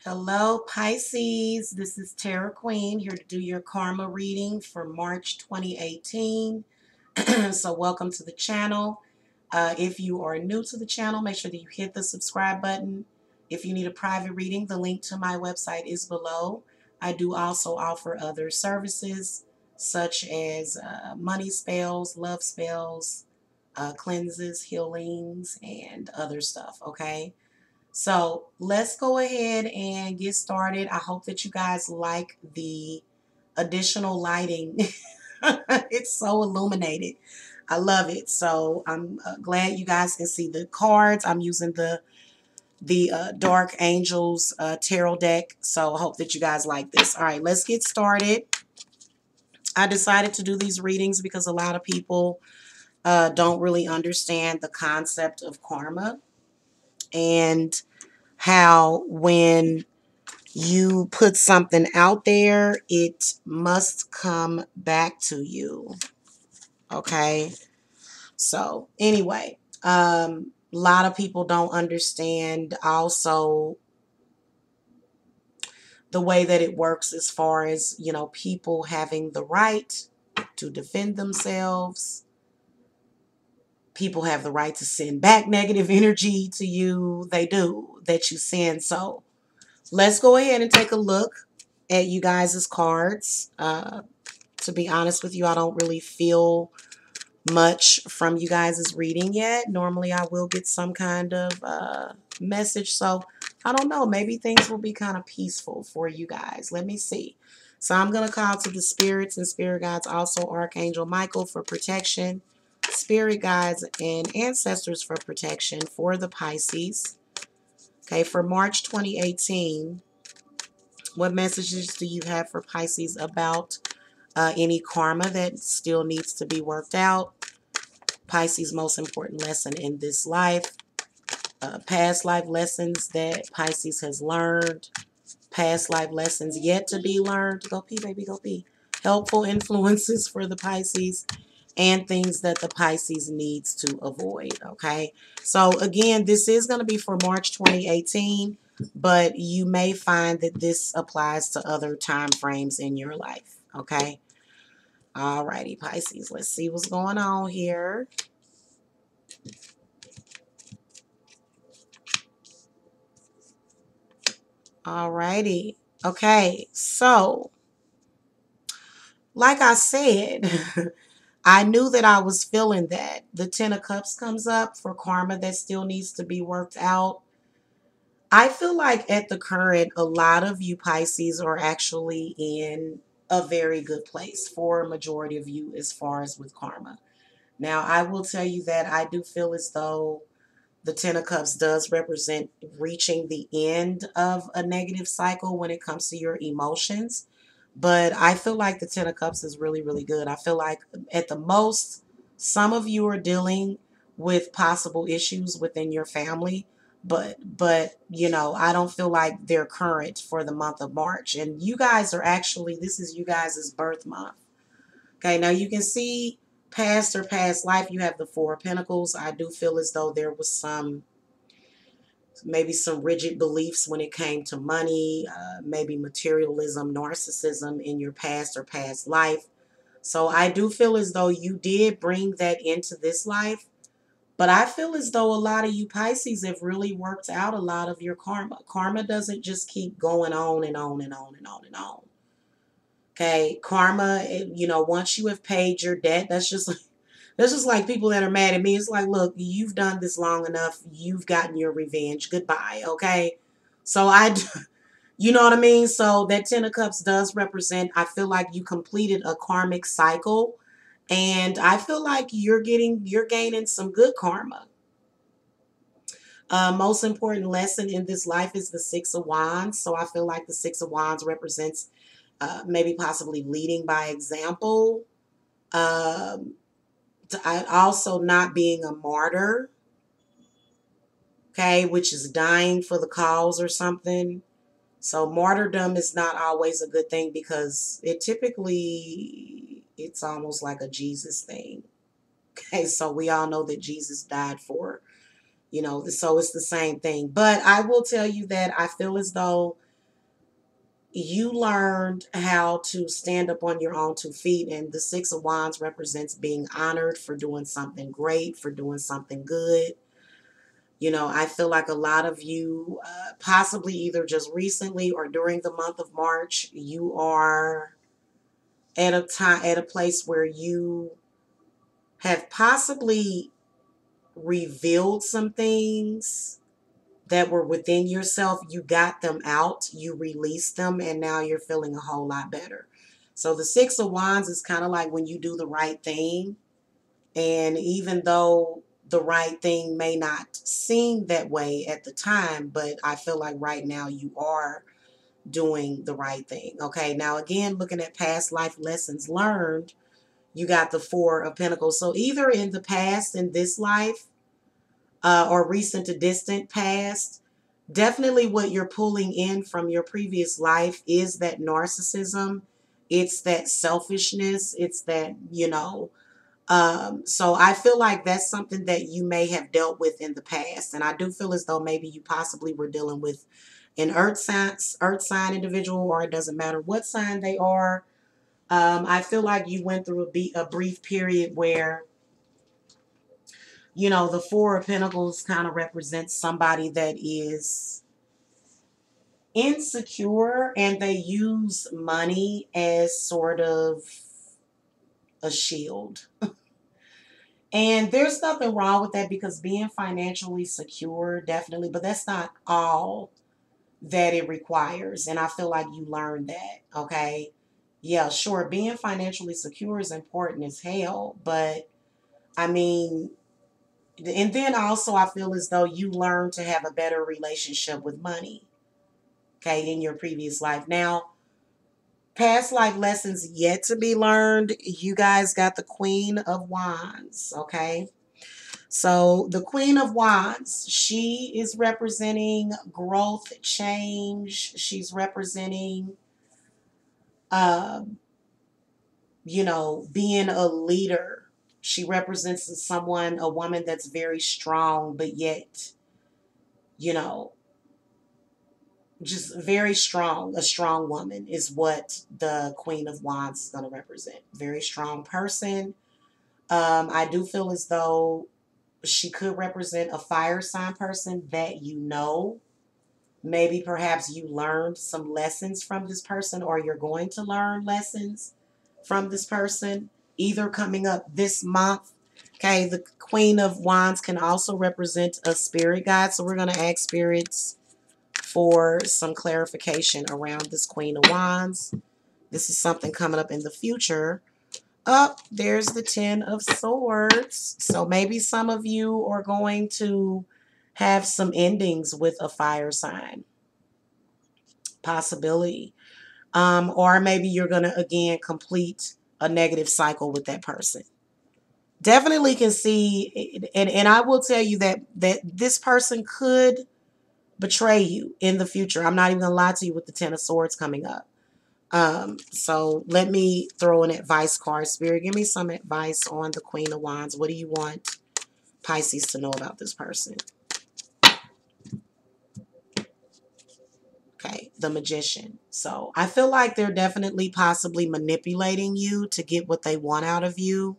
Hello, Pisces. This is Tara Queen here to do your karma reading for March 2018. So, welcome to the channel. If you are new to the channel, make sure that you hit the subscribe button. If you need a private reading, the link to my website is below. I do also offer other services such as money spells, love spells, cleanses, healings, and other stuff. Okay. So let's go ahead and get started. I hope that you guys like the additional lighting. It's so illuminated. I love it. So I'm glad you guys can see the cards. I'm using the Dark Angels tarot deck. So I hope that you guys like this. All right, let's get started. I decided to do these readings because a lot of people don't really understand the concept of karma and how when you put something out there, it must come back to you. Okay. So anyway, a lot of people don't understand also the way that it works as far as, people having the right to defend themselves. People have the right to send back negative energy to you. They do, that you send. So let's go ahead and take a look at you guys' cards. To be honest with you, I don't really feel much from you guys' reading yet. Normally I will get some kind of message. So I don't know. Maybe things will be kind of peaceful for you guys. Let me see. So I'm going to call to the spirits and spirit guides, also Archangel Michael for protection, spirit guides and ancestors for protection for the Pisces. Okay, for March 2018, what messages do you have for Pisces about any karma that still needs to be worked out? Pisces' most important lesson in this life. Past life lessons that Pisces has learned. Past life lessons yet to be learned. Go pee, baby, go pee. Helpful influences for the Pisces. And things that the Pisces needs to avoid. Okay. So again, this is going to be for March 2018. But you may find that this applies to other time frames in your life. Okay. Alrighty, Pisces. Let's see what's going on here. Alrighty. Okay. So, like I said, I knew that I was feeling that. The Ten of Cups comes up for karma that still needs to be worked out. I feel like at the current, a lot of you Pisces are actually in a very good place for a majority of you as far as with karma. Now, I will tell you that I do feel as though the Ten of Cups does represent reaching the end of a negative cycle when it comes to your emotions. But I feel like the Ten of Cups is really, really good. I feel like at the most, some of you are dealing with possible issues within your family. But I don't feel like they're current for the month of March. And you guys are actually, this is you guys' birth month. Okay, now you can see past or past life, you have the Four of Pentacles. I do feel as though there was maybe some rigid beliefs when it came to money, maybe materialism, narcissism in your past or past life. So I do feel as though you did bring that into this life. But I feel as though a lot of you Pisces have really worked out a lot of your karma. Karma doesn't just keep going on and on and on and on and on. Okay, karma, once you have paid your debt, that's just like people that are mad at me. It's like, look, you've done this long enough. You've gotten your revenge. Goodbye. Okay. So you know what I mean? So that Ten of Cups does represent, I feel like you completed a karmic cycle. And I feel like you're gaining some good karma. Most important lesson in this life is the Six of Wands. So I feel like the Six of Wands represents maybe possibly leading by example. Um, also not being a martyr, okay, which is dying for the cause or something. So martyrdom is not always a good thing because it's almost like a Jesus thing. Okay, so we all know that Jesus died for, so it's the same thing. But I will tell you that I feel as though you learned how to stand up on your own 2 feet, and the Six of Wands represents being honored for doing something great, for doing something good. I feel like a lot of you, possibly either just recently or during the month of March, you are at a place where you have possibly revealed some things that were within yourself. You got them out, you released them, and now you're feeling a whole lot better. So the Six of Wands is kind of like when you do the right thing, and even though the right thing may not seem that way at the time, but I feel like right now you are doing the right thing. Okay, now again, looking at past life lessons learned, you got the Four of Pentacles. So either in the past, in this life, or recent to distant past, definitely what you're pulling in from your previous life is that narcissism. It's that selfishness. It's that, so I feel like that's something that you may have dealt with in the past. And I do feel as though maybe you possibly were dealing with an earth sign individual, or it doesn't matter what sign they are. I feel like you went through a brief period where, the Four of Pentacles kind of represents somebody that is insecure, and they use money as sort of a shield. And there's nothing wrong with that, because being financially secure, definitely, but that's not all that it requires. And I feel like you learned that, okay? Yeah, sure, being financially secure is important as hell, but I mean, and then also I feel as though you learned to have a better relationship with money, okay, in your previous life. Now, past life lessons yet to be learned. You guys got the Queen of Wands, okay? So the Queen of Wands, she is representing growth, change. She's representing, um, being a leader. She represents a woman that's very strong, but yet, you know, just very strong. A strong woman is what the Queen of Wands is going to represent. Very strong person. I do feel as though she could represent a fire sign person that maybe perhaps you learned some lessons from this person, or you're going to learn lessons from this person, either coming up this month. Okay, the Queen of Wands can also represent a spirit guide. So we're going to ask spirits for some clarification around this Queen of Wands. This is something coming up in the future. There's the Ten of Swords. So maybe some of you are going to have some endings with a fire sign. Possibility. Or maybe you're going to, again, complete a negative cycle with that person. Definitely can see, and I will tell you that this person could betray you in the future. I'm not even going to lie to you with the Ten of Swords coming up. So let me throw an advice card. Spirit, give me some advice on the Queen of Wands. What do you want Pisces to know about this person? Okay, the Magician. So I feel like they're definitely possibly manipulating you to get what they want out of you.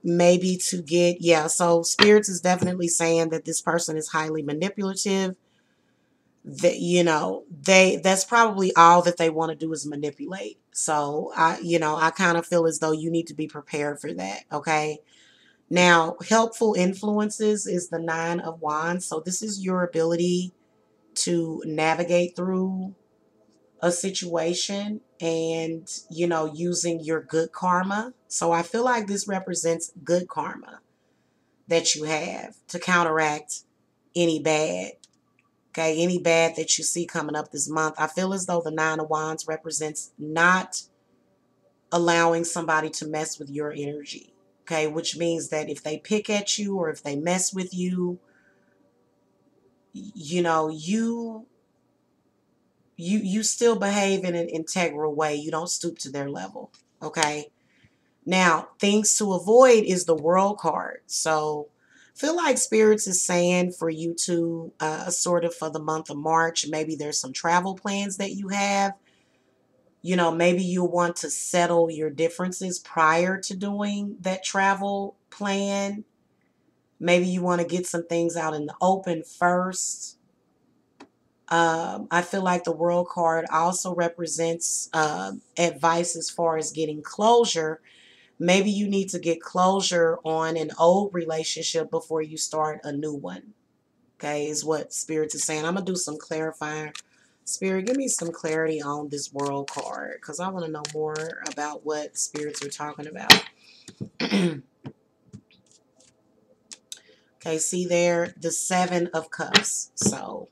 Maybe to get, yeah, so Spirits is definitely saying that this person is highly manipulative. That that's probably all that they want to do is manipulate. So I kind of feel as though you need to be prepared for that. Okay, now helpful influences is the Nine of Wands. So this is your ability to navigate through a situation, and using your good karma. So I feel like this represents good karma that you have to counteract any bad. Okay, any bad that you see coming up this month. I feel as though the Nine of Wands represents not allowing somebody to mess with your energy. Okay, which means that if they pick at you or if they mess with you, you still behave in an integral way. You don't stoop to their level. Okay. Now, things to avoid is the World card. So Feel like spirits is saying for you to sort of for the month of March, maybe there's some travel plans that you have. You know, maybe you want to settle your differences prior to doing that travel plan. Maybe you want to get some things out in the open first. I feel like the World card also represents advice as far as getting closure. Maybe you need to get closure on an old relationship before you start a new one. Okay, is what Spirit is saying. I'm going to do some clarifying. Spirit, give me some clarity on this World card because I want to know more about what spirits are talking about. Okay, see there, the Seven of Cups. So,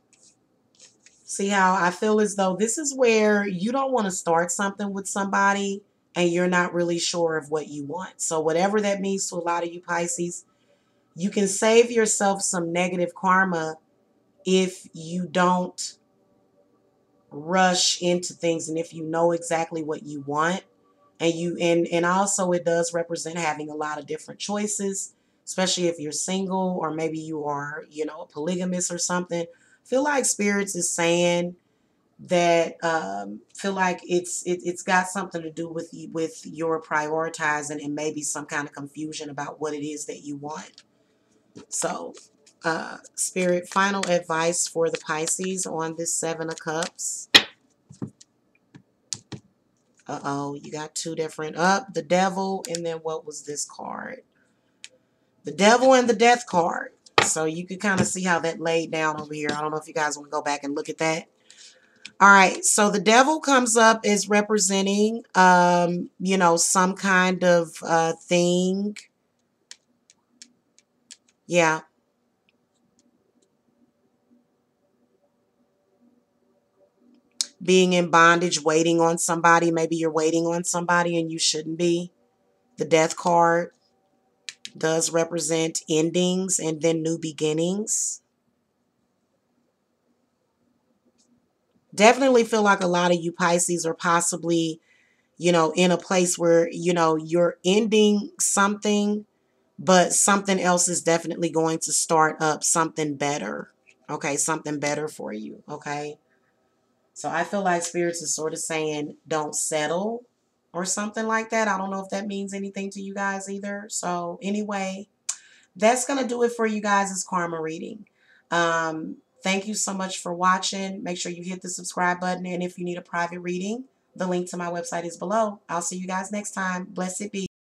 see how I feel as though this is where you don't want to start something with somebody and you're not really sure of what you want. So, whatever that means to a lot of you Pisces, you can save yourself some negative karma if you don't rush into things and if you know exactly what you want. And also it does represent having a lot of different choices, especially if you're single or maybe you are, you know, a polygamist or something. Feel like spirits is saying that feel like it's got something to do with your prioritizing and maybe some kind of confusion about what it is that you want. So Spirit, final advice for the Pisces on this Seven of Cups. Uh-oh, you got two different the Devil, and then what was this card? The Devil and the Death card. So you can kind of see how that laid down over here. I don't know if you guys want to go back and look at that. All right, so the Devil comes up as representing you know, some kind of thing. Yeah. Being in bondage, waiting on somebody. Maybe you're waiting on somebody and you shouldn't be. The Death card does represent endings and then new beginnings. Definitely feel like a lot of you Pisces are possibly, you know, in a place where, you know, you're ending something, but something else is definitely going to start up something better. Okay, something better for you. Okay. So I feel like spirits is sort of saying don't settle or something like that. I don't know if that means anything to you guys either. So anyway, that's going to do it for you guys' karma reading. Thank you so much for watching. Make sure you hit the subscribe button. And if you need a private reading, the link to my website is below. I'll see you guys next time. Blessed be.